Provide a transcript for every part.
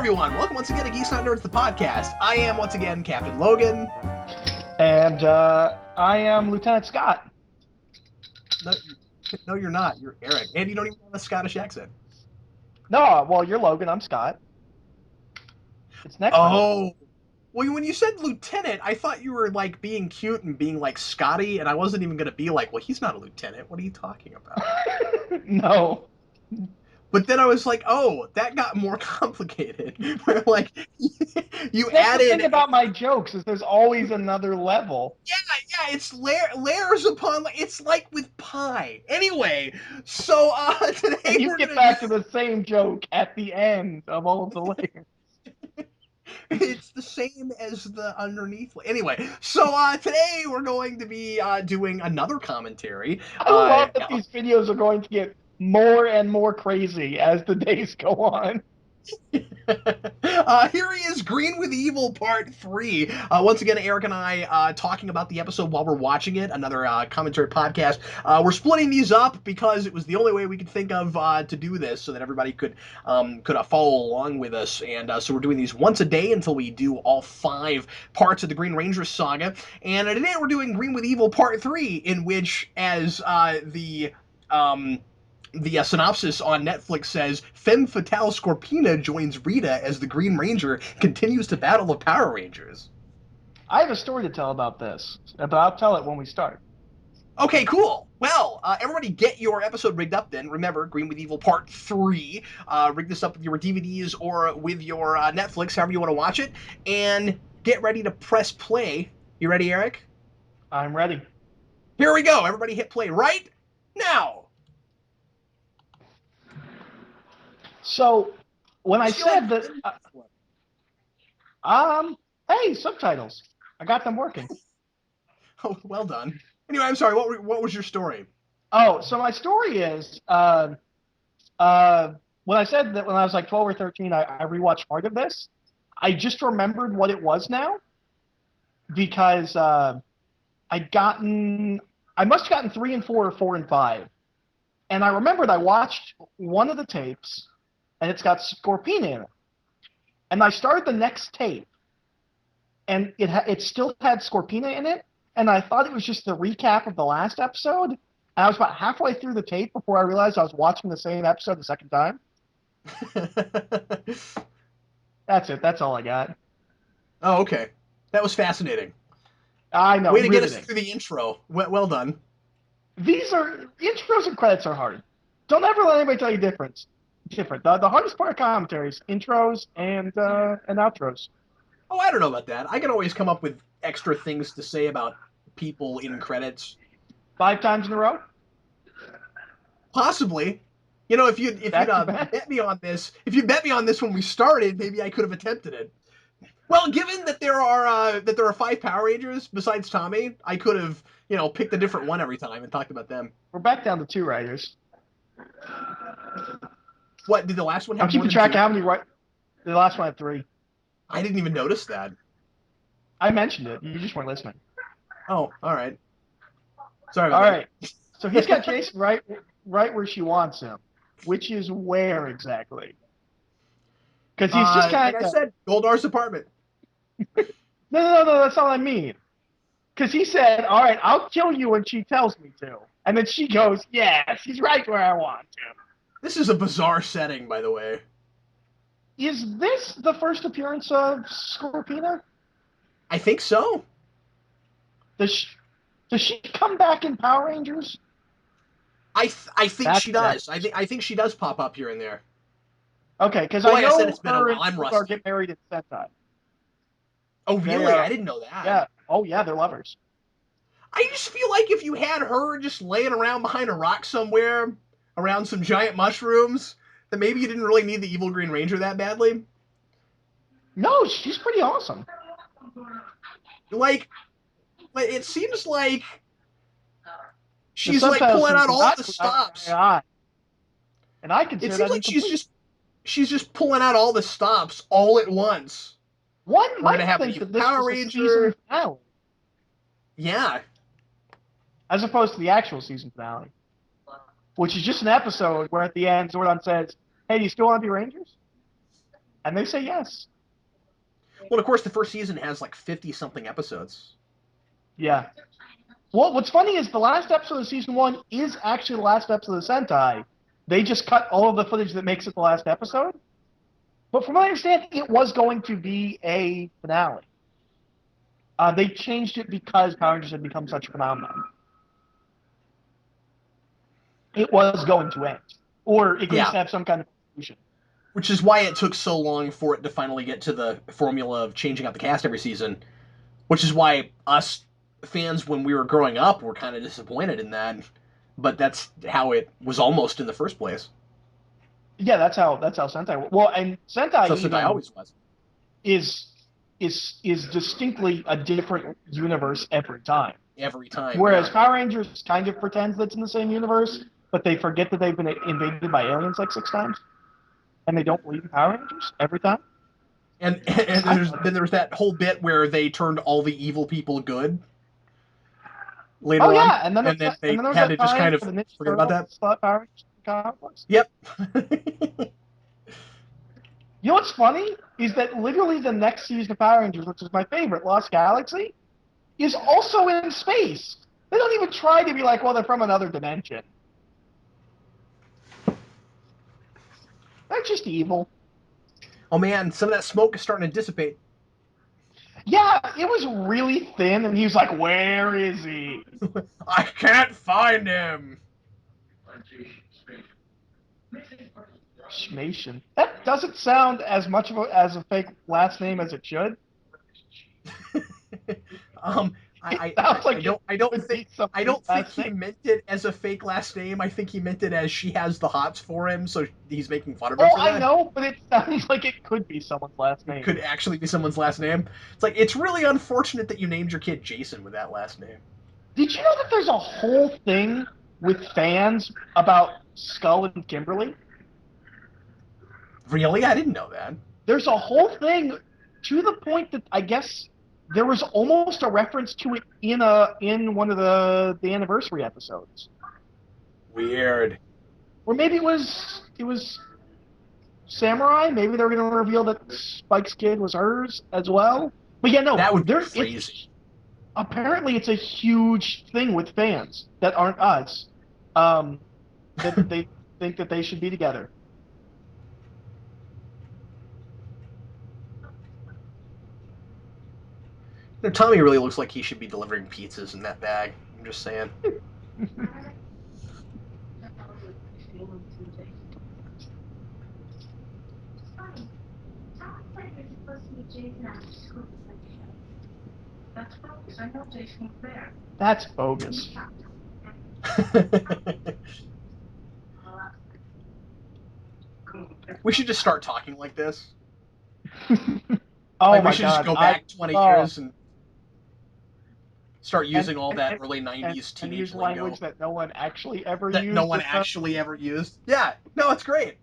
everyone. Welcome once again to Geeks Not Nerds, the podcast. I am, once again, Captain Logan. And I am Lieutenant Scott. No, you're not. You're Eric. And you don't even have a Scottish accent. No, well, you're Logan. I'm Scott. It's next time. Oh. Well, when you said lieutenant, I thought you were, like, being cute and being, like, Scotty, and I wasn't even going to be like, well, he's not a lieutenant. What are you talking about? No. But then I was like, oh, that got more complicated. Where, like, you That's added... the thing about my jokes, is there's always another level. Yeah, it's layers upon... It's like with pie. Anyway, so today And you we're get gonna back to the same joke at the end of all of the layers. It's the same as the underneath. Anyway, so today we're going to be doing another commentary. I love that these videos are going to get more and more crazy as the days go on. Here he is, Green with Evil Part 3. Once again, Eric and I talking about the episode while we're watching it, another commentary podcast. We're splitting these up because it was the only way we could think of to do this so that everybody could follow along with us. And so we're doing these once a day until we do all 5 parts of the Green Ranger saga. And today we're doing Green with Evil Part 3, in which, as the synopsis on Netflix says, Femme Fatale Scorpina joins Rita as the Green Ranger continues to battle the Power Rangers. I have a story to tell about this, but I'll tell it when we start. Okay, cool. Well, everybody get your episode rigged up then. Remember, Green with Evil Part 3. Rig this up with your DVDs or with your Netflix, however you want to watch it. And get ready to press play. You ready, Eric? I'm ready. Here we go. Everybody hit play right now. So, when I said that, hey, subtitles. I got them working. Oh, well done. Anyway, I'm sorry. What was your story? Oh, so my story is, when I said that when I was like 12 or 13, I rewatched part of this. I just remembered what it was now because I must have gotten 3 and 4 or 4 and 5, and I remembered I watched one of the tapes. And it's got Scorpina in it. And I started the next tape, and it still had Scorpina in it, and I thought it was just the recap of the last episode. And I was about halfway through the tape before I realized I was watching the same episode the second time. That's it. That's all I got. Oh, okay. That was fascinating. I know. Way to get us through the intro. Well done. Intros and credits are hard. Don't ever let anybody tell you different. The hardest part of commentary is intros and outros. Oh, I don't know about that. I can always come up with extra things to say about people in credits. 5 times in a row? Possibly. You know, if you'd bet me on this, when we started, maybe I could have attempted it. Well, given that there are 5 Power Rangers besides Tommy, I could have, picked a different one every time and talked about them. We're back down to 2 writers. What, did the last one have I'm keeping track of how many the last one had 3. I didn't even notice that. I mentioned it. You just weren't listening. Oh, all right. Sorry about that. All right. So he's got Jason right where she wants him, which is where exactly? Because he's just kind of... Like I said, Goldar's apartment. No, that's all I mean. Because he said, all right, I'll kill you when she tells me to. And then she goes, yes, he's right where I want to. This is a bizarre setting, by the way. Is this the first appearance of Scorpina? I think so. Does she come back in Power Rangers? I think she does. I think she does pop up here and there. Okay, because I know I said, it's been a while. I'm rusty. Get married in Sentai. Oh, really? I didn't know that. Yeah. Oh, yeah, they're lovers. I just feel like if you had her just laying around behind a rock somewhere, around some giant mushrooms, then maybe you didn't really need the evil Green Ranger that badly. No, she's pretty awesome. Like it seems like she's like pulling out all the stops. And I consider it seems like she's just pulling out all the stops all at once. One might have think the that this Power was Ranger. Season finale. Yeah. As opposed to the actual season finale. Which is just an episode where at the end Zordon says, hey, do you still want to be Rangers? And they say yes. Well, of course, the first season has like 50-something episodes. Yeah. Well, what's funny is the last episode of season 1 is actually the last episode of Sentai. They just cut all of the footage that makes it the last episode. But from what I understand, it was going to be a finale. They changed it because Power Rangers had become such a phenomenon. It was going to end. Or at least have some kind of conclusion. Which is why it took so long for it to finally get to the formula of changing out the cast every season. Which is why us fans, when we were growing up, were kind of disappointed in that. But that's how it was almost in the first place. Yeah, that's how Sentai. Well, and Sentai So Sentai always was. Is distinctly a different universe every time. Every time. Whereas Power Rangers kind of pretends that it's in the same universe, but they forget that they've been invaded by aliens like 6 times, and they don't believe in Power Rangers every time. And then there's that whole bit where they turned all the evil people good. Later on. Yeah, and then they had to just kind of forget about that. Power Rangers. Yep. You know what's funny is that literally the next season of Power Rangers, which is my favorite, Lost Galaxy, is also in space. They don't even try to be like, well, they're from another dimension. They're just evil. Oh man, some of that smoke is starting to dissipate. Yeah, it was really thin, and he was like, where is he? I can't find him. Schmation. That doesn't sound as much of as a fake last name as it should. I don't think he meant it as a fake last name. I think he meant it as she has the hots for him, so he's making fun of her for that. I know, but it sounds like it could be someone's last name. It could actually be someone's last name. It's like, it's really unfortunate that you named your kid Jason with that last name. Did you know that there's a whole thing with fans about Skull and Kimberly? Really? I didn't know that. There's a whole thing to the point that I guess there was almost a reference to it in one of the anniversary episodes. Weird. Or maybe it was Samurai. Maybe they were going to reveal that Spike's kid was hers as well. But yeah, no, that would be crazy. Apparently, it's a huge thing with fans that aren't us. That they think that they should be together. Tommy really looks like he should be delivering pizzas in that bag. I'm just saying. That's bogus. We should just start talking like this. Oh like, my God! We should just go back 20 years and start using all that early 90s teenage lingo. Language that no one actually ever used. No one actually ever used. Yeah, no, it's great.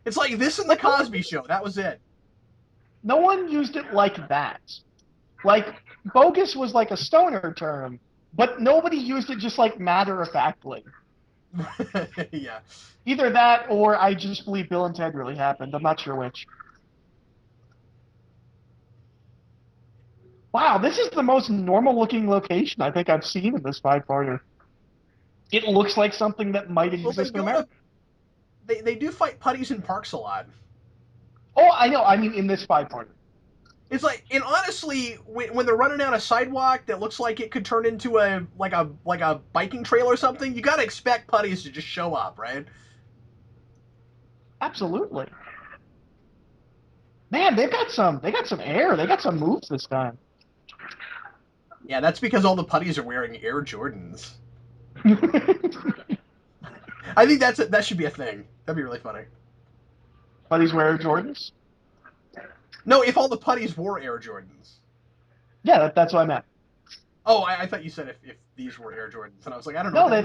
It's like this in the Cosby Show. That was it. No one used it like that. Like, bogus was like a stoner term, but nobody used it just like matter-of-factly. Yeah. Either that or I just believe Bill and Ted really happened. I'm not sure which. Wow, this is the most normal-looking location I think I've seen in this 5-parter. It looks like something that might exist in America. They do fight putties in parks a lot. Oh, I know. I mean, in this 5-parter. It's like, and honestly, when they're running down a sidewalk that looks like it could turn into a biking trail or something, you gotta expect putties to just show up, right? Absolutely. Man, they got some air. They got some moves this time. Yeah, that's because all the putties are wearing Air Jordans. I think that should be a thing. That'd be really funny. Putties wear Air Jordans? No, if all the putties wore Air Jordans. Yeah, that's what I meant. Oh, I thought you said if these were Air Jordans, and I was like, I don't know. No,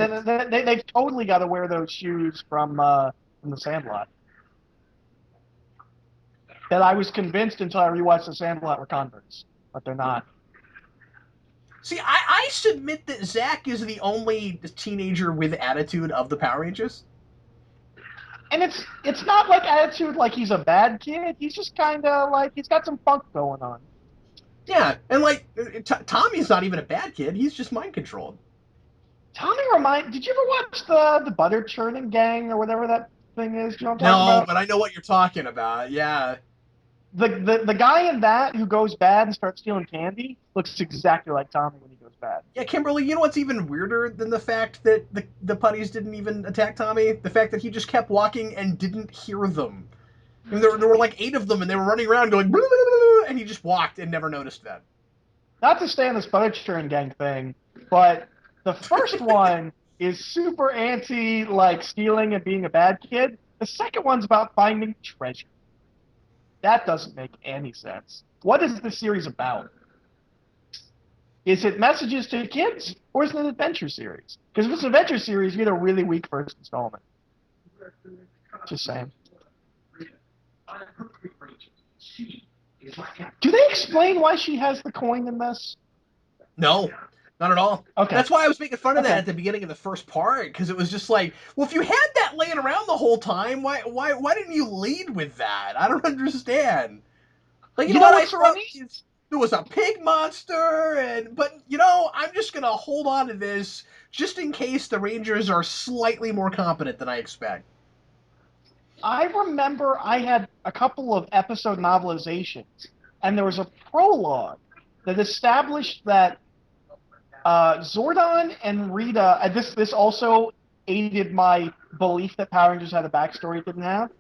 they've totally got to wear those shoes from the Sandlot. That I was convinced until I rewatched the Sandlot were Converse, but they're not. See, I submit that Zach is the only teenager with attitude of the Power Rangers. And it's not like attitude like he's a bad kid. He's just kind of like he's got some funk going on. Yeah, and like Tommy's not even a bad kid. He's just mind controlled. Tommy did you ever watch the butter churning gang or whatever that thing is? Do you know what I'm talking No, about? but I know what you're talking about. Yeah. The guy in that who goes bad and starts stealing candy looks exactly like Tommy when he goes bad. Yeah, Kimberly, you know what's even weirder than the fact that the putties didn't even attack Tommy? The fact that he just kept walking and didn't hear them. I mean, there were like 8 of them, and they were running around going, "Blah, blah, blah, blah," and he just walked and never noticed that. Not to stay on this butter churning gang thing, but the first one is super anti like stealing and being a bad kid. The second one's about finding treasure. That doesn't make any sense. What is this series about? Is it messages to kids, or is it an adventure series? Because if it's an adventure series, you get a really weak first installment. Just saying. Do they explain why she has the coin in this? No, not at all. Okay. That's why I was making fun of that Okay. at the beginning of the first part, because it was just like, well, if you had that laying around the whole time, why didn't you lead with that? I don't understand. Like, you know what? I what's throw funny? there was a pig monster, but I'm just gonna hold on to this just in case the Rangers are slightly more competent than I expect. I remember I had a couple of episode novelizations, and there was a prologue that established that Zordon and Rita. And this also aided my belief that Power Rangers had a backstory it didn't have.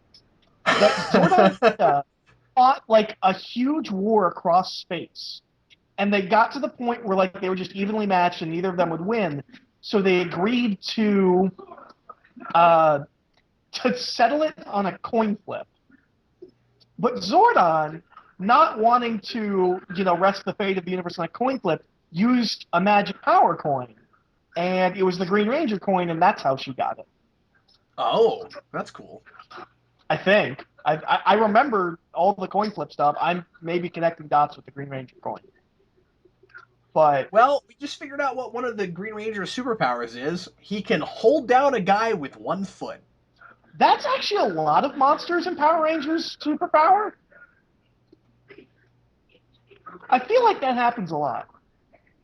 That Zordon and Rita fought like a huge war across space, and they got to the point where like they were just evenly matched and neither of them would win. So they agreed uh, to settle it on a coin flip. But Zordon, not wanting to, rest the fate of the universe on a coin flip, used a magic power coin. And it was the Green Ranger coin, and that's how she got it. Oh, that's cool. I think. I remember all the coin flip stuff. I'm maybe connecting dots with the Green Ranger coin. But Well, we just figured out what one of the Green Ranger's superpowers is. He can hold down a guy with 1 foot. that's actually a lot of monsters in Power Rangers superpower. I feel like that happens a lot.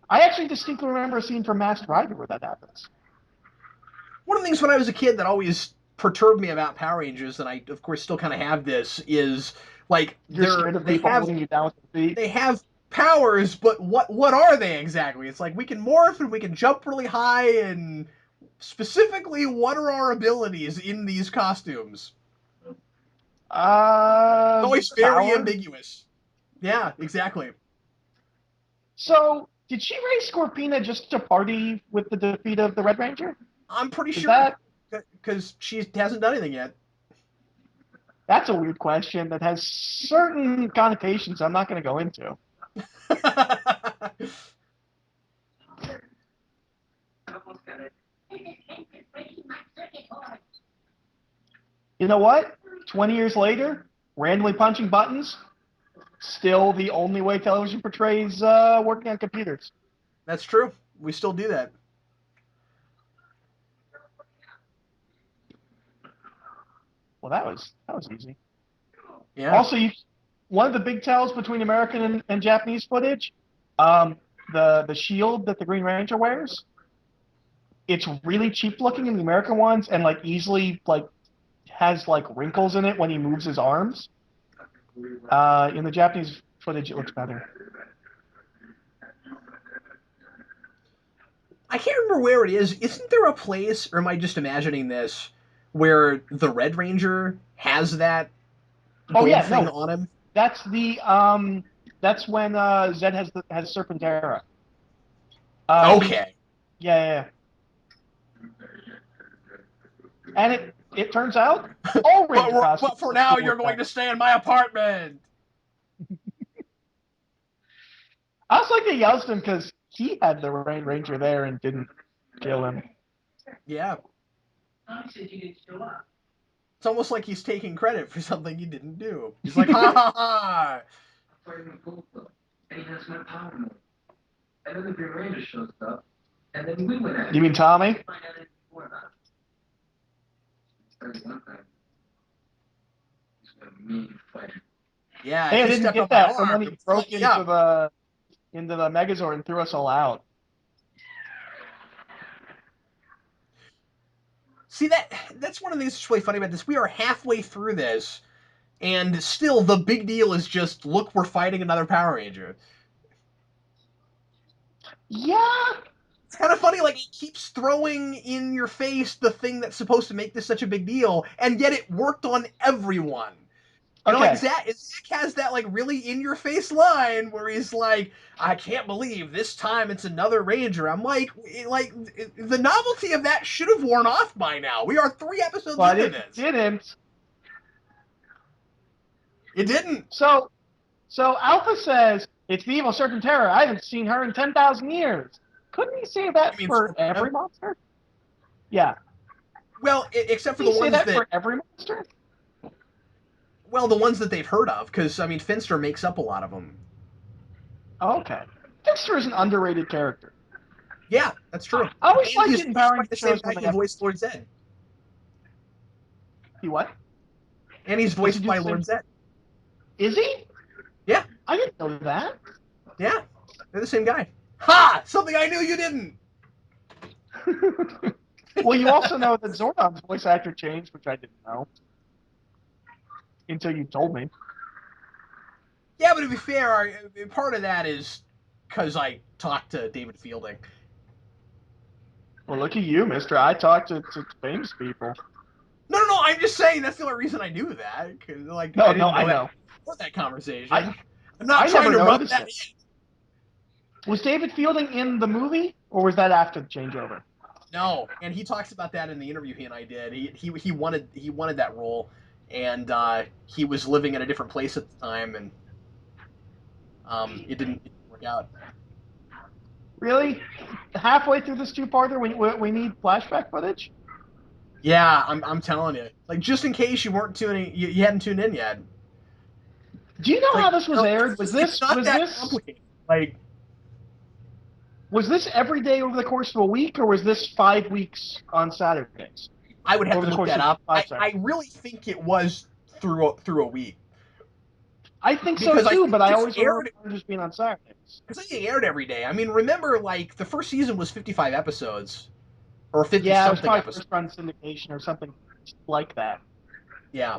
I actually distinctly remember a scene from Masked Rider where that happens. One of the things when I was a kid that always perturbed me about Power Rangers, and I of course still kind of have this, is like You're scared of people holding you down with their feet. they have powers, but what are they exactly? It's like we can morph and we can jump really high, and specifically, what are our abilities in these costumes? It's always very Power. ambiguous. Yeah, exactly. So, did she raise Scorpina just to party with the defeat of the Red Ranger? I'm pretty Is sure that because she hasn't done anything yet. that's a weird question that has certain connotations I'm not going to go into. You know what? 20 years later, randomly punching buttons, still the only way television portrays working on computers. That's true. We still do that. Well, that was easy. Yeah. Also, one of the big tells between American and Japanese footage, um, the shield that the Green Ranger wears, it's really cheap looking in the American ones and like easily like has like wrinkles in it when he moves his arms. In the Japanese footage, it looks better. I can't remember where it is. Isn't there a place, or am I just imagining this, where the Red Ranger has that Oh gold yeah, thing no, on him? that's that's when Zed has Serpentera. Okay. Yeah. And it turns out all Ranger costumes But for look now, cool you're with going that. to stay in my apartment. I was like, they yelled him because he had the Rain Ranger there and didn't kill him. Yeah. It's almost like he's taking credit for something he didn't do. He's like, ha ha ha. You mean Tommy? Yeah, Hey, I he didn't stepped on get my that from arm when and he lit broke me up. into the Megazord and threw us all out. See, that's one of the things that's really funny about this. We are halfway through this, and still the big deal is just, look, we're fighting another Power Ranger. Yeah. It's kind of funny, like, it keeps throwing in your face the thing that's supposed to make this such a big deal, and yet it worked on everyone. You know, like Okay. Zach has that like really in your face line where he's like, "I can't believe this time it's another Ranger." I'm like the novelty of that should have worn off by now. We are 3 episodes But into it this. didn't. It didn't. So Alpha says it's the evil Serpent Terror. I haven't seen her in 10,000 years. Couldn't he say You that mean for Scorpina? every monster? Yeah. Well, except for Couldn't the he say ones that that for every monster? the ones that they've heard of, because I mean Finster makes up a lot of them. Okay. Dexter is an underrated character. Yeah, that's true. I always And liked he's it in voiced Power by Rangers the same shows guy when they who have. voiced Lord Zed. He what? And he's Does he voiced do by the same? Lord Zed. Is he? Yeah, I didn't know that. yeah, they're the same guy. Ha! Something I knew you didn't. Well, you also know that Zordon's voice actor changed, which I didn't know until you told me. Yeah, but to be fair, part of that is because I talked to David Fielding. Well, look at you, mister. I talk to famous people. No. I'm just saying that's the only reason I knew that. Because like I No, didn't I know that know. before that conversation. I I'm not I trying never to rub noticed that it. in. Was David Fielding in the movie, or was that after the changeover? No, and he talks about that in the interview he and I did. He wanted that role, and he was living in a different place at the time, and it didn't work out. Really? Halfway through this two-parter, we need flashback footage? Yeah, I'm telling you. Like just in case you hadn't tuned in yet. Do you know Like how this was aired? it's not that complicated. Like Was this every day over the course of a week, or was this 5 weeks on Saturdays I would have over to the look course that of up. five I Saturdays? really think it was through a week I think so because I too, think but I this always remember aired it just being on Saturdays. because I think it aired every day. I mean, remember like the first season was 55 episodes or 50 Yeah, it was something probably episodes. first run syndication or something like that. Yeah.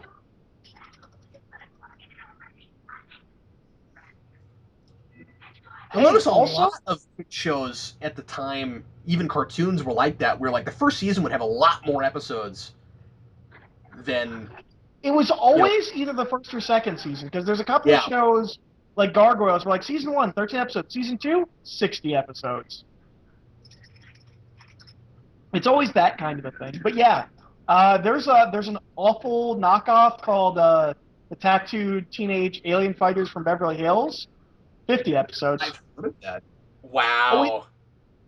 You'll Hey, notice a lot also, of shows at the time, even cartoons were like that, where like the first season would have a lot more episodes than it was you know. always either the first or second season because there's a couple of Yeah, shows like Gargoyles where like season one, 13 episodes, season two, 60 episodes. It's always that kind of a thing. But yeah, there's an awful knockoff called the Tattooed Teenage Alien Fighters from Beverly Hills. 50 episodes. I've heard of that. Oh, Wow,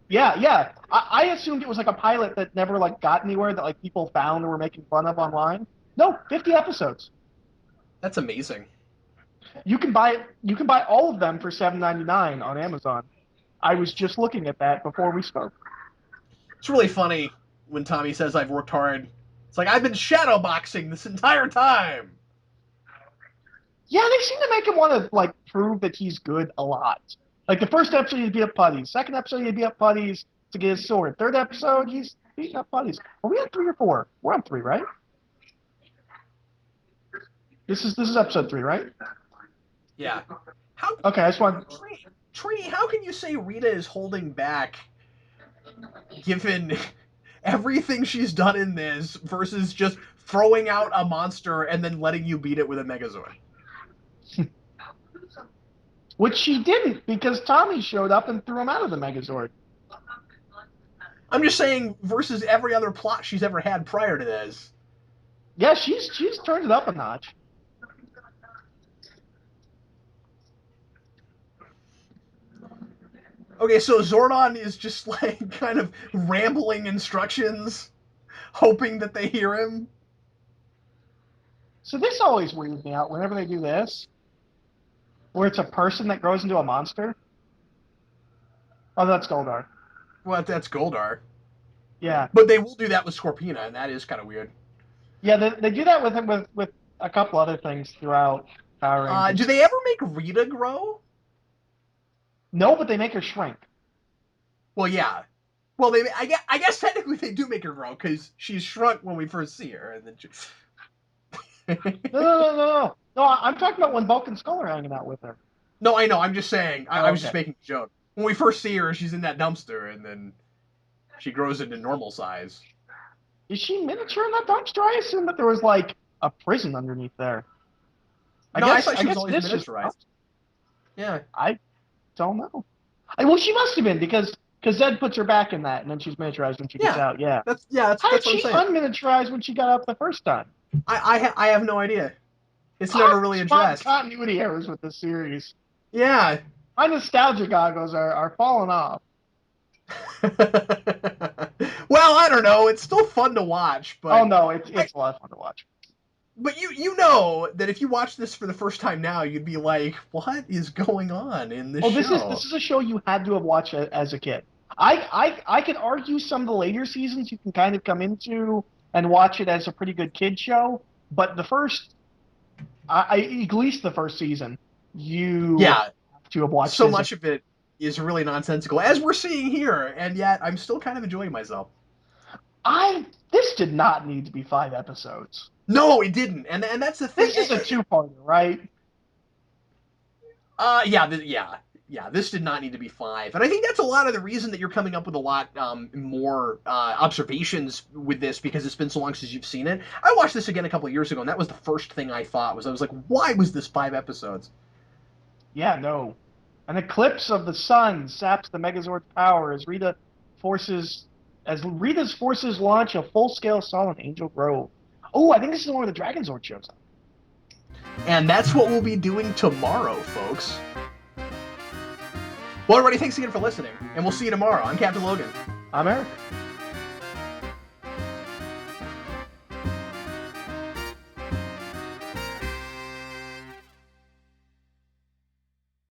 yeah. I assumed it was like a pilot that never like got anywhere that like people found and were making fun of online. No, 50 episodes. that's amazing. You can buy all of them for $7.99 on Amazon. I was just looking at that before we spoke. It's really funny when Tommy says I've worked hard. It's like I've been shadowboxing this entire time. Yeah, they seem to make him want to like prove that he's good a lot. Like the first episode, he'd beat up putties. Second episode, he'd beat up putties to get his sword. Third episode, he's beating up putties. Are we on three or four? We're on three, right? This is episode three, right? Yeah. How Okay, I just want. Trini, how can you say Rita is holding back given everything she's done in this versus just throwing out a monster and then letting you beat it with a Megazord? Which she didn't because Tommy showed up and threw him out of the Megazord. I'm just saying versus every other plot she's ever had prior to this. Yeah, she's turned it up a notch. Okay, so Zordon is just like kind of rambling instructions, hoping that they hear him. So this always weirds me out whenever they do this, where it's a person that grows into a monster. Oh, that's Goldar. Well, that's Goldar. Yeah, But they will do that with Scorpina, and that is kind of weird. yeah. They do that with him with a couple other things throughout Power Rangers. Do they ever make Rita grow? No, but they make her shrink. Well, yeah. Well, I guess technically they do make her grow because she's shrunk when we first see her, and then she... No, I'm talking about when Bulk and Skull are hanging out with her. No, I know. I'm just saying. I was just Okay. making a joke. When we first see her, she's in that dumpster, and then she grows into normal size. Is she miniature in that dumpster? I assume that there was like a prison underneath there. I thought she was always miniaturized. Yeah. I don't know. Well, she must have been because Zed puts her back in that, and then she's miniaturized when she gets out. Yeah. That's How what did I'm she saying. unminiaturized when she got up the first time? I have no idea. It's never really addressed. Continuity errors with this series. Yeah. My nostalgia goggles are falling off. Well, I don't know. It's still fun to watch, but oh no, it's a lot of fun to watch. But you know that if you watch this for the first time now, you'd be like, "What is going on in this show?" This is a show you had to have watched as a kid. I could argue some of the later seasons you can kind of come into and watch it as a pretty good kid show, but the first, at least the first season, you have to have watched. So much of it is really nonsensical, as we're seeing here, and yet I'm still kind of enjoying myself. This did not need to be 5 episodes. No, it didn't, and that's the thing. This is a 2-parter, right? Yeah. This did not need to be 5, and I think that's a lot of the reason that you're coming up with a lot more observations with this, because it's been so long since you've seen it. I watched this again a couple of years ago, and that was the first thing I thought. I was like, why was this 5 episodes? Yeah, no. An eclipse of the sun saps the Megazord's power as Rita's forces launch a full-scale assault on Angel Grove. Oh, I think this is the one where the Dragon Zord shows up. And that's what we'll be doing tomorrow, folks. Well, everybody, thanks again for listening, and we'll see you tomorrow. I'm Captain Logan. I'm Eric.